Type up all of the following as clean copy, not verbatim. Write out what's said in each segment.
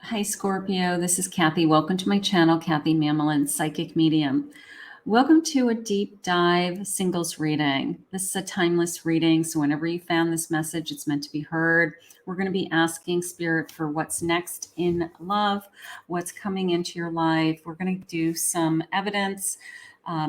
Hi, Scorpio. This is Kathy. Welcome to my channel, Kathy Mamolen, Psychic Medium. Welcome to a deep dive singles reading. This is a timeless reading, so whenever you found this message, it's meant to be heard. We're going to be asking Spirit for what's next in love, what's coming into your life. We're going to do some evidence,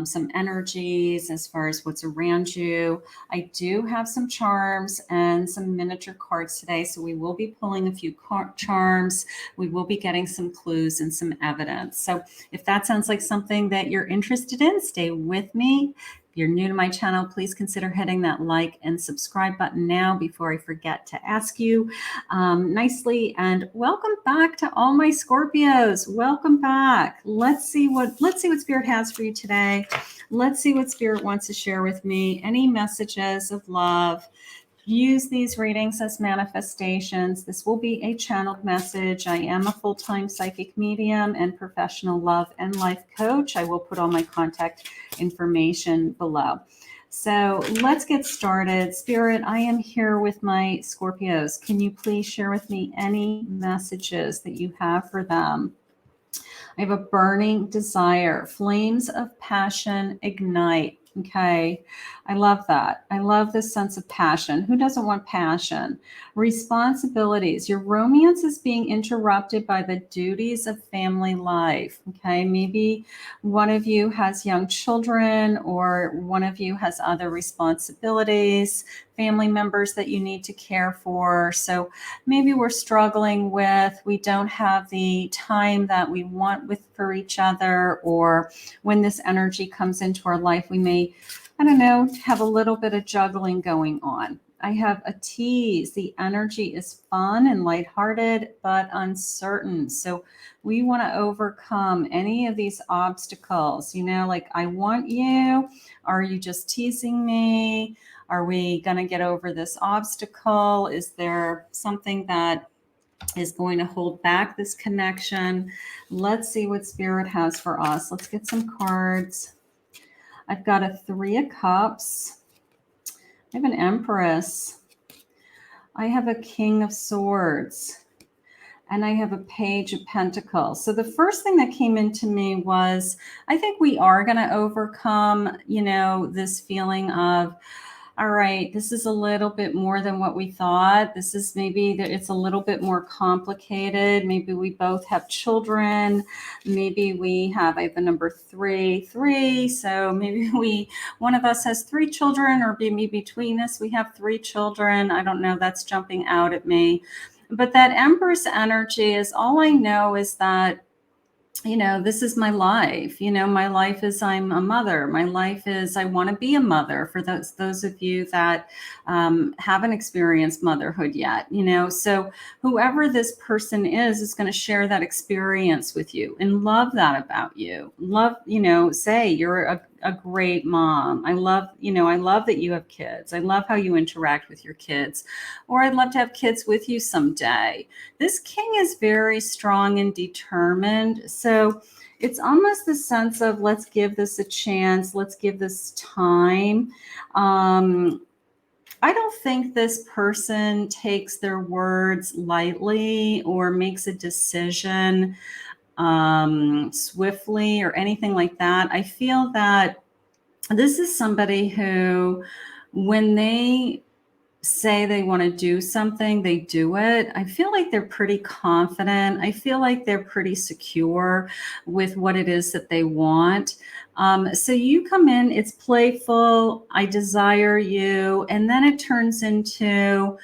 some energies as far as what's around you. I do have some charms and some miniature cards today, so we will be pulling a few charms. We will be getting some clues and some evidence. So if that sounds like something that you're interested in, stay with me. If you're new to my channel, please consider hitting that like and subscribe button now before I forget to ask you nicely. And welcome back to all my Scorpios. Welcome back. Let's see what Spirit has for you today. Let's see what Spirit wants to share with me. Any messages of love. Use these readings as manifestations. This will be a channeled message. I am a full-time psychic medium and professional love and life coach. I will put all my contact information below. So let's get started. Spirit, I am here with my Scorpios. Can you please share with me any messages that you have for them? I have a burning desire. Flames of passion ignite. Okay. I love that. I love this sense of passion. Who doesn't want passion? Responsibilities. Your romance is being interrupted by the duties of family life. Okay. Maybe one of you has young children or one of you has other responsibilities, family members that you need to care for. So maybe we're struggling with, we don't have the time that we want for each other, or when this energy comes into our life, we may, I don't know, have a little bit of juggling going on. I have a tease. The energy is fun and lighthearted, but uncertain. So we want to overcome any of these obstacles, you know, like, I want you. Are you just teasing me? Are we going to get over this obstacle? Is there something that is going to hold back this connection? Let's see what Spirit has for us. Let's get some cards. I've got a 3 of Cups. I have an Empress. I have a King of Swords. And I have a Page of Pentacles. So the first thing that came into me was, I think we are going to overcome, you know, this feeling of, all right, this is a little bit more than what we thought. This is maybe that it's a little bit more complicated. Maybe we both have children. Maybe we have, I have the number 3. So maybe one of us has 3 children, or maybe between us, we have 3 children. I don't know. That's jumping out at me. But that Empress energy is, all I know is that, you know, this is my life. You know, my life is, I'm a mother. My life is, I want to be a mother, for those of you that haven't experienced motherhood yet, you know. So whoever this person is going to share that experience with you and love that about you. Love, you know, say you're a great mom. I love, you know, I love that you have kids. I love how you interact with your kids, or I'd love to have kids with you someday. This King is very strong and determined. So it's almost the sense of, let's give this a chance. Let's give this time. I don't think this person takes their words lightly or makes a decision swiftly or anything like that. I feel that this is somebody who, when they say they want to do something, they do it. I feel like they're pretty confident. I feel like they're pretty secure with what it is that they want. So you come in, it's playful, I desire you, and then it turns into,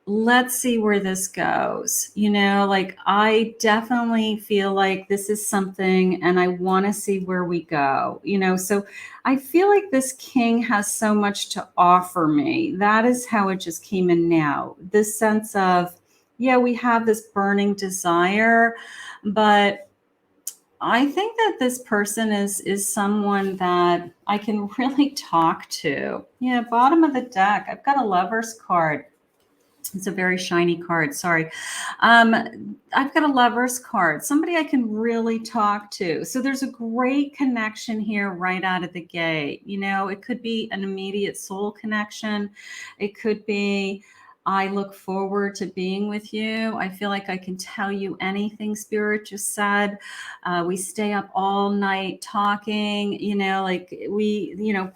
let's see where this goes. You know, like, I definitely feel like this is something and I want to see where we go, you know. So I feel like this King has so much to offer me. That is how it just came in now. This sense of, yeah, we have this burning desire, but I think that this person is someone that I can really talk to. Yeah, bottom of the deck, I've got a Lover's card. It's a very shiny card. Sorry. I've got a Lover's card, somebody I can really talk to. So there's a great connection here right out of the gate. You know, it could be an immediate soul connection. It could be I look forward to being with you. I feel like I can tell you anything Spirit just said. We stay up all night talking, like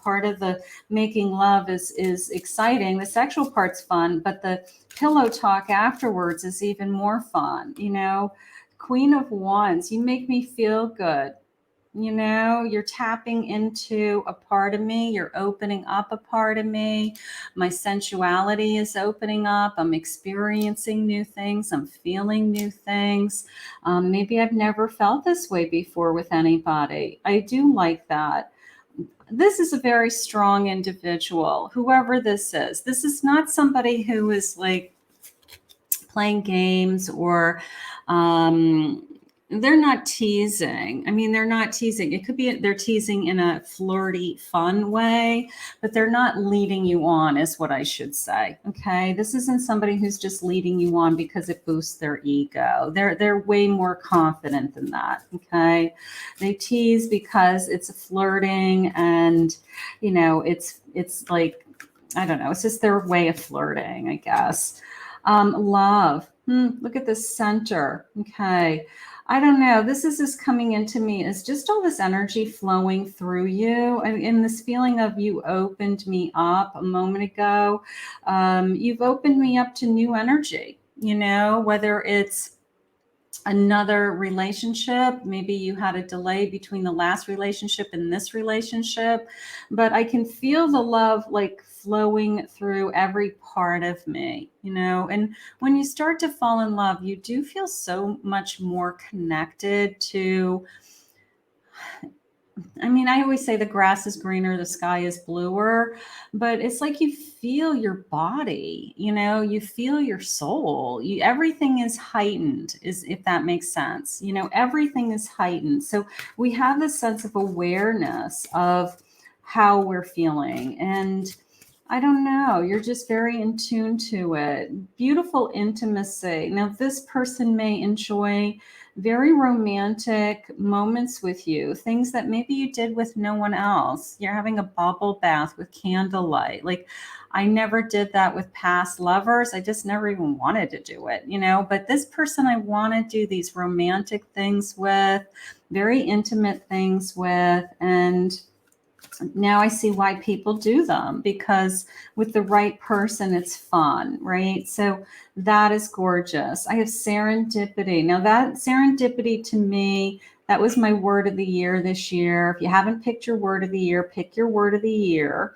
part of the making love is exciting. The sexual part's fun, but the pillow talk afterwards is even more fun. Queen of Wands, you make me feel good. You're tapping into a part of me. You're opening up a part of me. My sensuality is opening up. I'm experiencing new things. I'm feeling new things. Maybe I've never felt this way before with anybody. I do like that. This is a very strong individual, whoever this is. This is not somebody who is like playing games or they're not teasing. I mean, they're not teasing. It could be they're teasing in a flirty, fun way, but they're not leading you on, is what I should say. Okay. This isn't somebody who's just leading you on because it boosts their ego. They're way more confident than that. Okay. They tease because it's flirting and, it's like, I don't know. It's just their way of flirting, I guess. Love. Look at the center. Okay. I don't know. This is just coming into me as just all this energy flowing through you. And this feeling of you opened me up a moment ago. You've opened me up to new energy, whether it's another relationship. Maybe you had a delay between the last relationship and this relationship, but I can feel the love like flowing through every part of me, and when you start to fall in love, you do feel so much more connected to, I always say the grass is greener, the sky is bluer, but it's like you feel your body, you feel your soul. Everything is heightened, if that makes sense. Everything is heightened. So we have this sense of awareness of how we're feeling. And I don't know, you're just very in tune to it. Beautiful intimacy. Now, this person may enjoy very romantic moments with you, things that maybe you did with no one else. You're having a bubble bath with candlelight. Like, I never did that with past lovers. I just never even wanted to do it, but this person I want to do these romantic things with, very intimate things with. And now I see why people do them, because with the right person, it's fun, right? So that is gorgeous. I have serendipity. Now that serendipity to me, that was my word of the year this year. If you haven't picked your word of the year, pick your word of the year.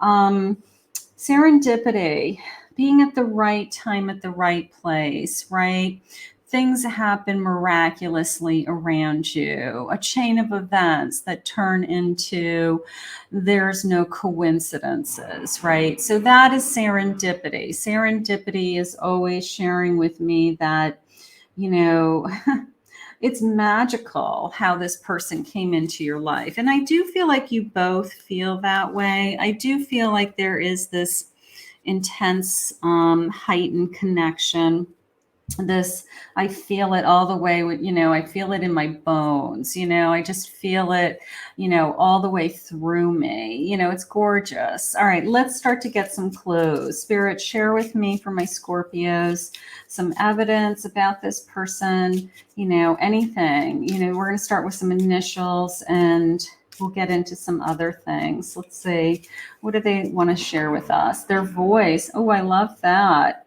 Serendipity, being at the right time at the right place, right? Things happen miraculously around you, a chain of events that turn into there's no coincidences, right? So that is serendipity. Serendipity is always sharing with me that, it's magical how this person came into your life. And I do feel like you both feel that way. I do feel like there is this intense, heightened connection. I feel it all the way with, I feel it in my bones, I just feel it, all the way through me, it's gorgeous. All right, let's start to get some clues. Spirit, share with me for my Scorpios, some evidence about this person, anything, we're going to start with some initials and we'll get into some other things. Let's see. What do they want to share with us? Their voice. Oh, I love that.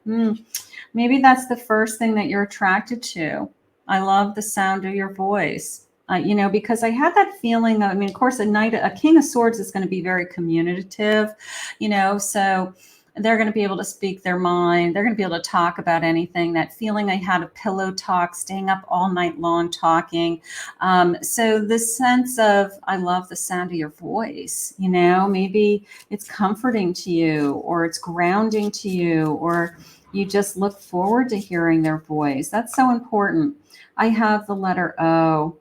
Maybe that's the first thing that you're attracted to. I love the sound of your voice. Because I had that feeling that, of course, a King of Swords is going to be very communicative, so they're going to be able to speak their mind. They're going to be able to talk about anything. That feeling I had of pillow talk, staying up all night long talking. So the sense of, I love the sound of your voice, maybe it's comforting to you, or it's grounding to you, or you just look forward to hearing their voice. That's so important. I have the letter O.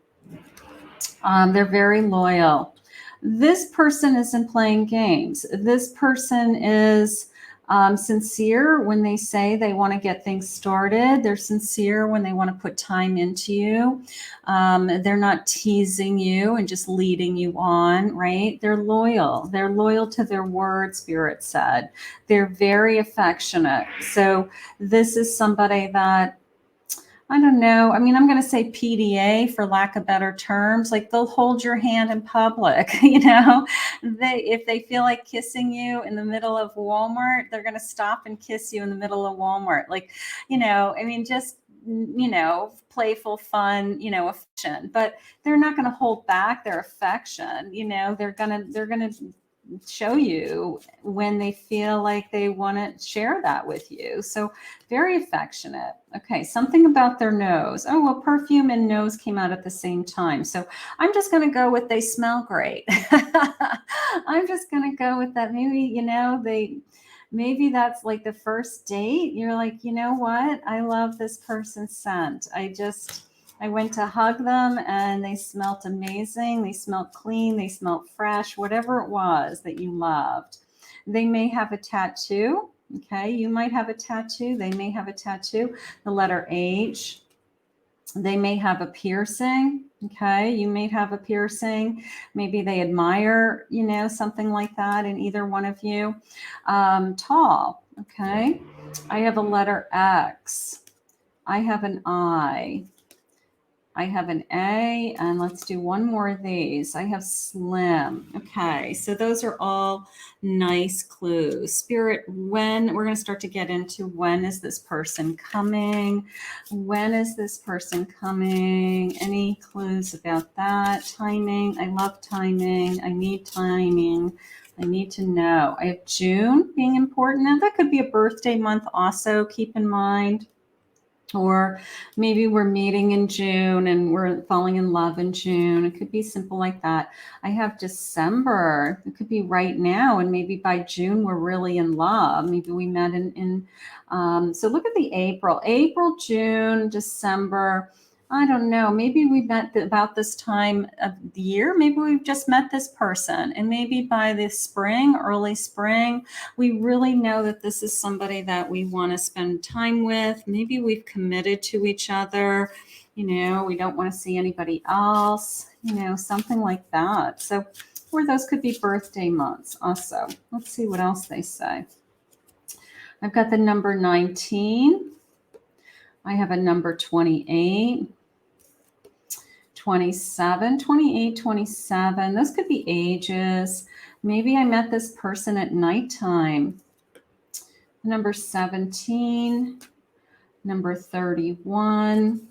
They're very loyal. This person isn't playing games. This person is Sincere when they say they want to get things started. They're sincere when they want to put time into you. They're not teasing you and just leading you on, right? They're loyal. They're loyal to their word, Spirit said. They're very affectionate. So this is somebody that, I don't know. I mean, I'm going to say PDA for lack of better terms. Like they'll hold your hand in public, if they feel like kissing you in the middle of Walmart, they're going to stop and kiss you in the middle of Walmart. Like, I mean, just, playful, fun, affection, but they're not going to hold back their affection. They're going to show you when they feel like they want to share that with you. So very affectionate. Okay, something about their nose. Oh, well, perfume and nose came out at the same time. So I'm just going to go with they smell great. I'm just going to go with that. Maybe that's like the first date. You're like, you know what? I love this person's scent. I went to hug them and they smelled amazing. They smelled clean. They smelled fresh, whatever it was that you loved. They may have a tattoo. Okay. You might have a tattoo. They may have a tattoo. The letter H. They may have a piercing. Okay. You may have a piercing. Maybe they admire, something like that in either one of you. Tall. Okay. I have a letter X. I have an I. I have an A, and let's do one more of these. I have slim. Okay, so those are all nice clues. Spirit, when we're going to start to get into when is this person coming? When is this person coming? Any clues about that? Timing. I love timing. I need timing. I need to know. I have June being important. Now, that could be a birthday month also. Keep in mind. Or maybe we're meeting in June and we're falling in love in June. It could be simple like that. I have December. It could be right now. And maybe by June, we're really in love. Maybe we met so look at the April, June, December. I don't know. Maybe we met about this time of the year. Maybe we've just met this person. And maybe by the spring, early spring, we really know that this is somebody that we want to spend time with. Maybe we've committed to each other. We don't want to see anybody else, something like that. So, or those could be birthday months also. Let's see what else they say. I've got the number 19. I have a number 28. 27, 28, 27. Those could be ages. Maybe I met this person at nighttime. Number 17, number 31.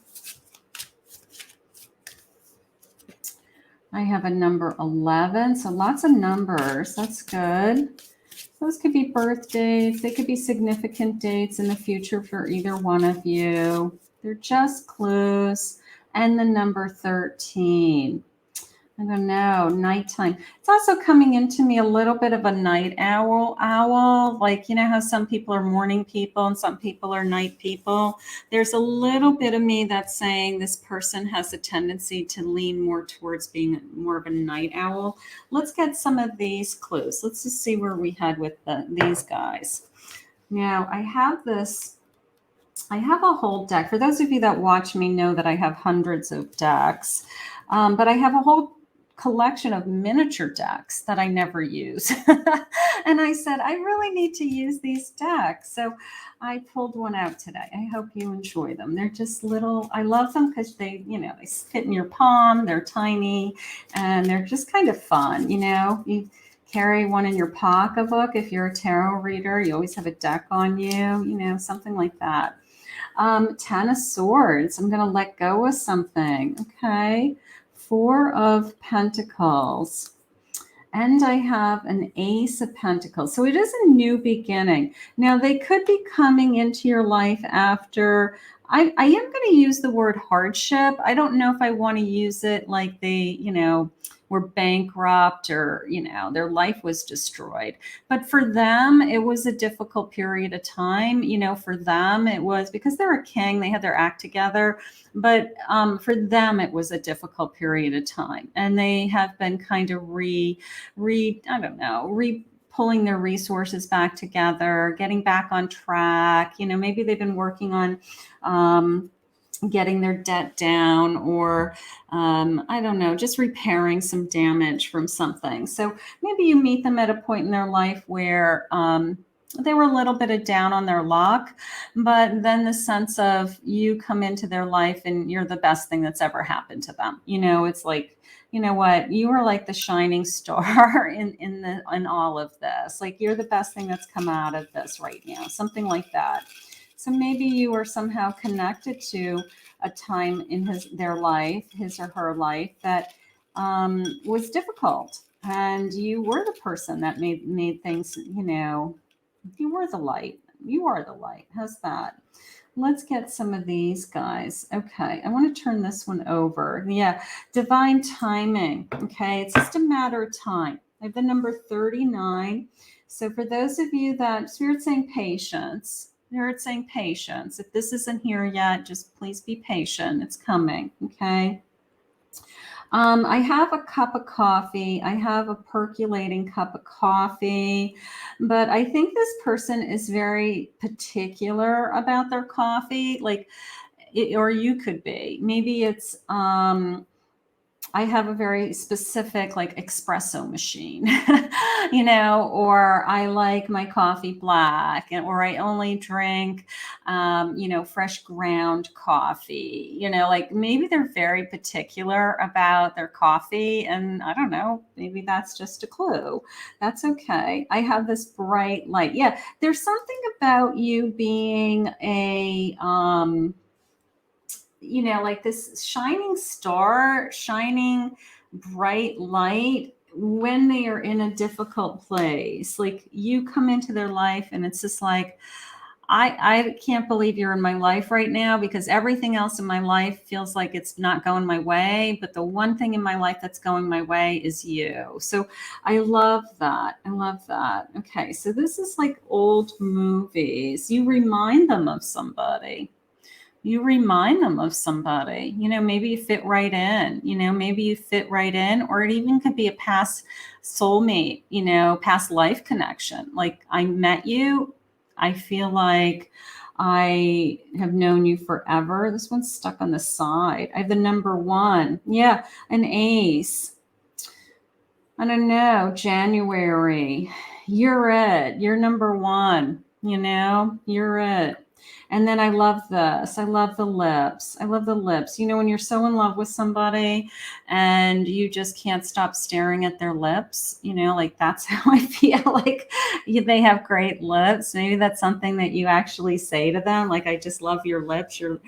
I have a number 11. So lots of numbers. That's good. Those could be birthdays. They could be significant dates in the future for either one of you. They're just clues. And the number 13. I don't know, nighttime. It's also coming into me a little bit of a night owl. Like, how some people are morning people and some people are night people. There's a little bit of me that's saying this person has a tendency to lean more towards being more of a night owl. Let's get some of these clues. Let's just see where we head with these guys. Now, I have a whole deck. For those of you that watch me know that I have hundreds of decks, but I have a whole collection of miniature decks that I never use. And I said, I really need to use these decks. So I pulled one out today. I hope you enjoy them. They're just little, I love them because they fit in your palm. They're tiny and they're just kind of fun. You carry one in your pocketbook. If you're a tarot reader, you always have a deck on you, something like that. 10 of Swords. I'm going to let go of something. Okay. 4 of Pentacles. And I have an Ace of Pentacles. So it is a new beginning. Now, they could be coming into your life after. I am going to use the word hardship. I don't know if I want to use it like they, were bankrupt or, their life was destroyed. But for them, it was a difficult period of time. For them, it was because they're a king, they had their act together. But for them, it was a difficult period of time. And they have been kind of pulling their resources back together, getting back on track. You know, maybe they've been working on getting their debt down, or I don't know, just repairing some damage from something. So maybe you meet them at a point in their life where they were a little bit down on their luck, but then the sense of you come into their life and you're the best thing that's ever happened to them. You know, it's like, you know what, you are like the shining star in all of this. Like, you're the best thing that's come out of this right now, something like that. So maybe you are somehow connected to a time in their life, his or her life, that was difficult, and you were the person that made things, you know, you were the light. You are the light. How's that? Let's get some of these guys. Okay, I want to turn this one over. Yeah, divine timing. Okay, it's just a matter of time. I have the number 39. So for those of you that Spirit's saying patience, Spirit's saying patience. If this isn't here yet, just please be patient. It's coming. Okay. I have a cup of coffee. I have a percolating cup of coffee, but I think this person is very particular about their coffee. Like, or you could be. Maybe it's, I have a very specific like espresso machine, you know, or I like my coffee black, or I only drink, you know, fresh ground coffee, you know, like maybe they're very particular about their coffee, and I don't know, maybe that's just a clue. That's okay. I have this bright light. Yeah. There's something about you being a, you know, like this shining star, shining bright light when they are in a difficult place. Like, you come into their life and it's just like, I can't believe you're in my life right now, because everything else in my life feels like it's not going my way. But the one thing in my life that's going my way is you. So I love that. I love that. Okay. So this is like old movies. You remind them of somebody. You remind them of somebody, you know, maybe you fit right in, you know, maybe you fit right in, or it even could be a past soulmate, you know, past life connection. Like, I met you. I feel like I have known you forever. This one's stuck on the side. I have the number 1. Yeah. An ace. I don't know. January. You're it. You're number 1. You know, you're it. And then I love this. I love the lips. I love the lips. You know, when you're so in love with somebody and you just can't stop staring at their lips, you know, like that's how I feel. Like, they have great lips. Maybe that's something that you actually say to them. Like, I just love your lips. You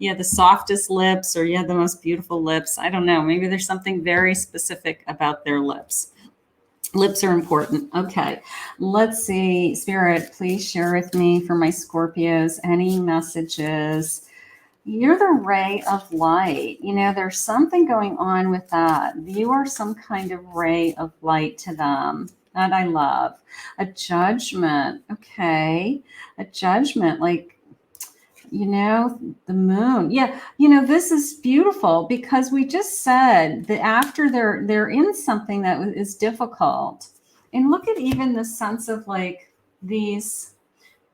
have the softest lips, or you have the most beautiful lips. I don't know. Maybe there's something very specific about their lips. Lips are important. Okay, let's see. Spirit, please share with me for my Scorpios any messages. You're the ray of light. You know, there's something going on with that. You are some kind of ray of light to them. That I love. A judgment. Okay, a judgment. Like, you know, the moon. Yeah, you know, this is beautiful, because we just said that after they're in something that is difficult, and look at even the sense of like these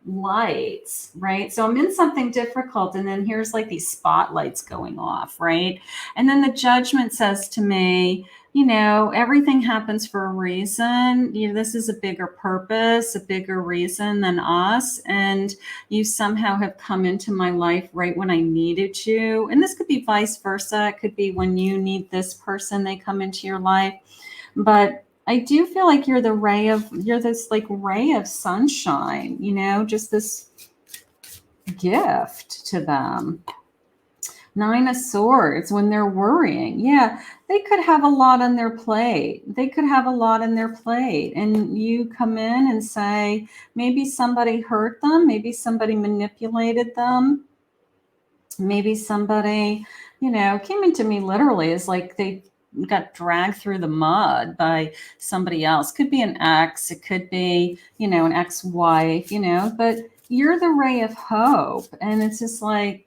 lights, right? So I'm in something difficult, and then here's like these spotlights going off, right? And then the judgment says to me, you know, everything happens for a reason. You know, this is a bigger purpose, a bigger reason than us. And you somehow have come into my life right when I needed you. And this could be vice versa. It could be when you need this person, they come into your life. But I do feel like you're this like ray of sunshine, you know, just this gift to them. 9 of Swords, when they're worrying. Yeah, they could have a lot on their plate. And you come in and say, maybe somebody hurt them. Maybe somebody manipulated them. Maybe somebody, you know, came into me literally as like they got dragged through the mud by somebody else. Could be an ex. It could be, you know, an ex-wife, you know, but you're the ray of hope. And it's just like,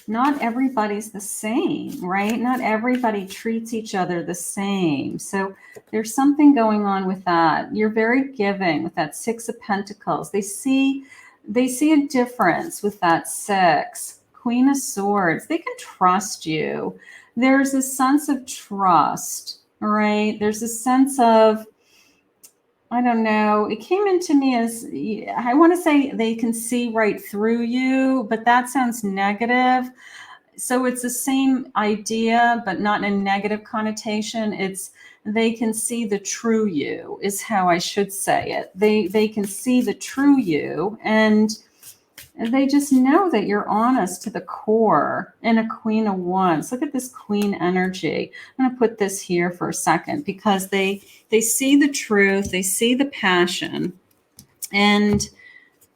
not everybody's the same, right? Not everybody treats each other the same. So there's something going on with that. You're very giving with that Six of Pentacles. They see a difference with that six. Queen of Swords. They can trust you. There's a sense of trust, all right? There's a sense of, I don't know. It came into me as, I want to say they can see right through you, but that sounds negative. So it's the same idea, but not in a negative connotation. It's they can see the true you is how I should say it. They can see the true you, and they just know that you're honest to the core. And a Queen of Wands. Look at this Queen energy. I'm going to put this here for a second because they see the truth. They see the passion. And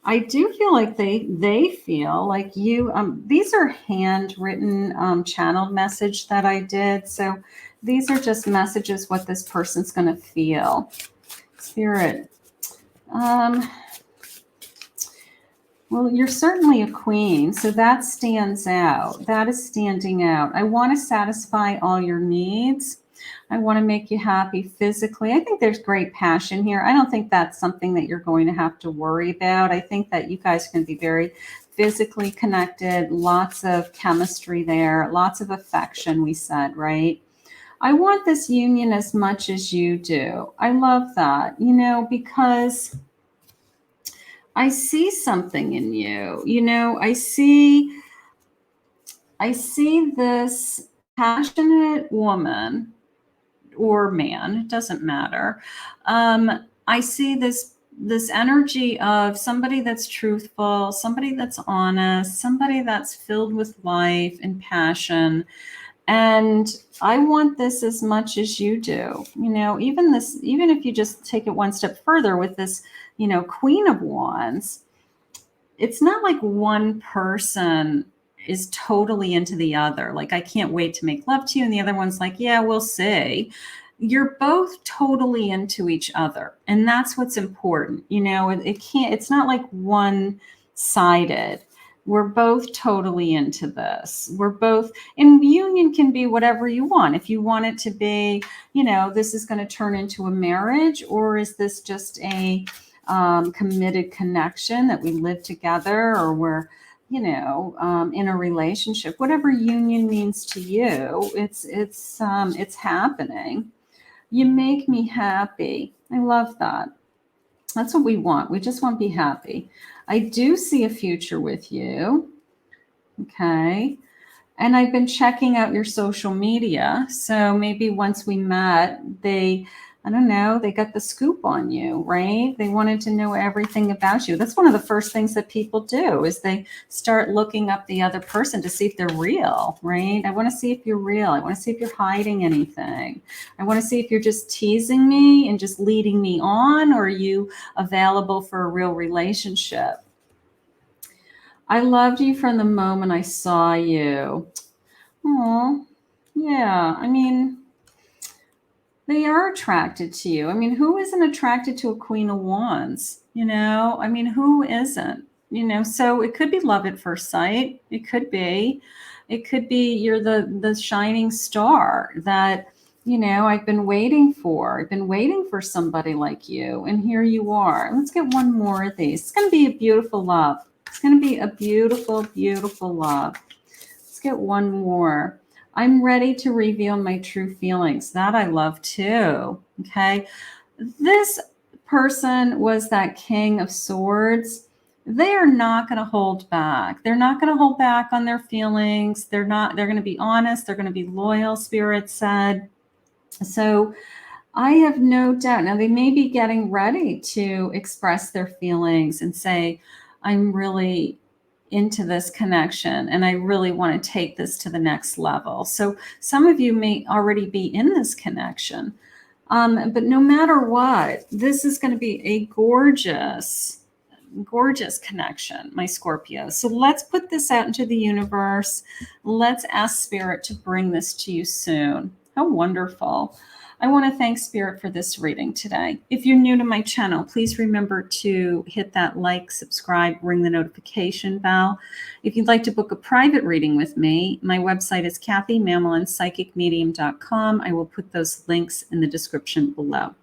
I do feel like they feel like you, these are handwritten channeled message that I did. So these are just messages what this person's going to feel. Spirit. Well, you're certainly a queen, so that stands out. That is standing out. I want to satisfy all your needs. I want to make you happy physically. I think there's great passion here. I don't think that's something that you're going to have to worry about. I think that you guys can be very physically connected, lots of chemistry there, lots of affection, we said, right? I want this union as much as you do. I love that, you know, because I see something in you. You know, I see this passionate woman or man, it doesn't matter. I see this energy of somebody that's truthful, somebody that's honest, somebody that's filled with life and passion. And I want this as much as you do. You know, even if you just take it one step further with this, you know, Queen of Wands, it's not like one person is totally into the other. Like, I can't wait to make love to you. And the other one's like, yeah, we'll see. You're both totally into each other. And that's what's important. You know, it's not like one-sided. We're both totally into this. We're both, and union can be whatever you want. If you want it to be, you know, this is going to turn into a marriage, or is this just a committed connection that we live together, or we're, you know, in a relationship, whatever union means to you, it's happening. You make me happy. I love that. That's what we want. We just want to be happy. I do see a future with you. Okay. And I've been checking out your social media. So maybe once we met, I don't know, they got the scoop on you, right? They wanted to know everything about you. That's one of the first things that people do is they start looking up the other person to see if they're real, right? I want to see if you're real. I want to see if you're hiding anything. I want to see if you're just teasing me and just leading me on, or are you available for a real relationship? I loved you from the moment I saw you. Oh, yeah. I mean, they are attracted to you. I mean, who isn't attracted to a Queen of Wands? You know, I mean, who isn't? You know, so it could be love at first sight. It could be you're the shining star that, you know, I've been waiting for. I've been waiting for somebody like you, and here you are. Let's get one more of these. It's going to be a beautiful love. It's going to be a beautiful, beautiful love. Let's get one more. I'm ready to reveal my true feelings. That I love too. Okay. This person was that King of Swords. They are not going to hold back. They're not going to hold back on their feelings. They're going to be honest. They're going to be loyal, Spirit said. So I have no doubt. Now, they may be getting ready to express their feelings and say, I'm really into this connection and I really want to take this to the next level. So some of you may already be in this connection. But no matter what, this is going to be a gorgeous, gorgeous connection, my Scorpio. So let's put this out into the universe. Let's ask Spirit to bring this to you soon. How wonderful. I want to thank Spirit for this reading today. If you're new to my channel, please remember to hit that like, subscribe, ring the notification bell. If you'd like to book a private reading with me, my website is KathyMamolenPsychicMedium.com. I will put those links in the description below.